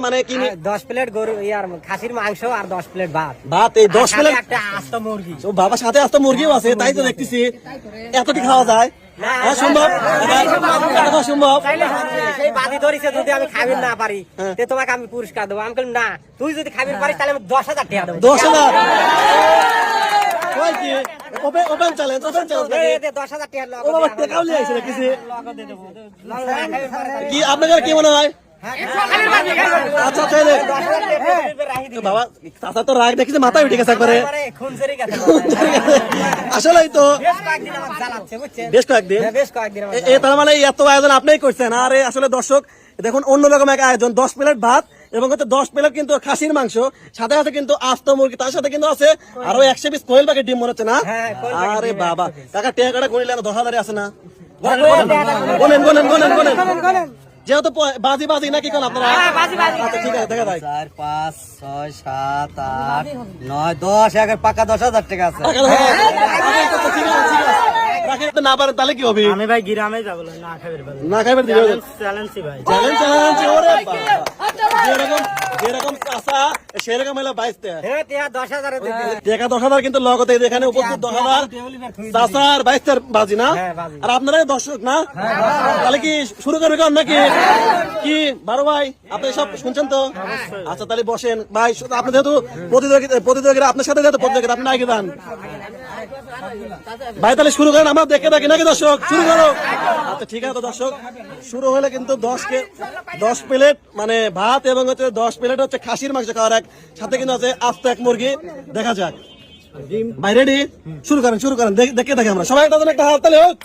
মানে কি 10 প্লেট গরু ইয়ার খাসির মাংস আর 10 প্লেট ভাত ভাত এই 10 প্লেট একটা আস্ত মুরগি। ও বাবা সাথে আস্ত মুরগিও আছে, তাই তো দেখতেছি এতটি খাওয়া যায়। হ্যাঁ সম্ভব, এটা সম্ভব। সেই বাদি ধরিছে যদি আমি খাবির না পারি তে তোমাকে আমি পুরস্কার দেবো। আমি বললাম না, তুই যদি খাবির পারিস তাহলে আমি 10,000 টাকা দেবো। 10,000 কই কি ওপেন চ্যালেঞ্জ 10,000 টাকা লগ ও বাবা টাকাও নিয়ে আইছে কিছু দেবো। কি আপনাদের কি মনে হয়? আচ্ছা তাহলে বাবা চাচা তো রাগ দেখেছে মাথায় উঠে গেছে একবারে, আসলেই তো বেশ কয়েকদিন তার মানে এত আয়োজন আপনিই করছেন। আর আসলে দর্শক দেখুন অন্যরকম এক আয়োজন, 10 প্লেট ভাত এবং হচ্ছে 10 প্লেট কিন্তু খাসির মাংস, সাথে আছে কিন্তু আস্ত মুরগি, তার সাথে কিন্তু আছে আরো 100 পিস কোয়েল পাখির ডিম মনে হচ্ছে না? আরে বাবা কাকা টাকাটা গণিলে 10,000 আছে না? গোনেন যেহেতু বাজি নাকি কোন আপনারা? আচ্ছা ঠিক আছে দেখা যায় 4 5 6 7 8 9 10 11 পাকা 10,000 টাকা আছে। না পারেন তাহলে কি হবে? আমি ভাই গ্রামে যাব না খাবার চ্যালেঞ্জ ভাই চ্যালেঞ্জ ওরে বাবা যেরকম চাচা সেরকম হলো 22 টাকা। হ্যাঁ 10,000 টাকা 10,000 কিন্তু লগতে এখানে উপস্থিত 10,000 চাচার 22 টার বাজি না? আর আপনারা দর্শক না, তাহলে কি শুরু করবে কোন নাকি কি? বারো ভাই আপনি সব শুনছেন তো? আচ্ছা তাহলে বসেন ভাই, আপনি যেহেতু প্রতিযোগিতা আপনার সাথে যেহেতু প্রতিযোগিতা আপনি আগে যান ভাই, তাহলে শুরু করেন, আমরা দেখে থাকি নাকি দর্শক? শুরু করো। আচ্ছা ঠিক আছে দর্শক, শুরু হলে কিন্তু 10 প্লেট মানে ভাত এবং হচ্ছে 10 প্লেট হচ্ছে খাসির মাংস খাওয়ার, এক সাথে কিন্তু আছে আস্ত এক মুরগি। দেখা যাক ভাই, রেডি? শুরু করেন দেখে থাকি আমরা সবাই, একটা হাত তালি হোক।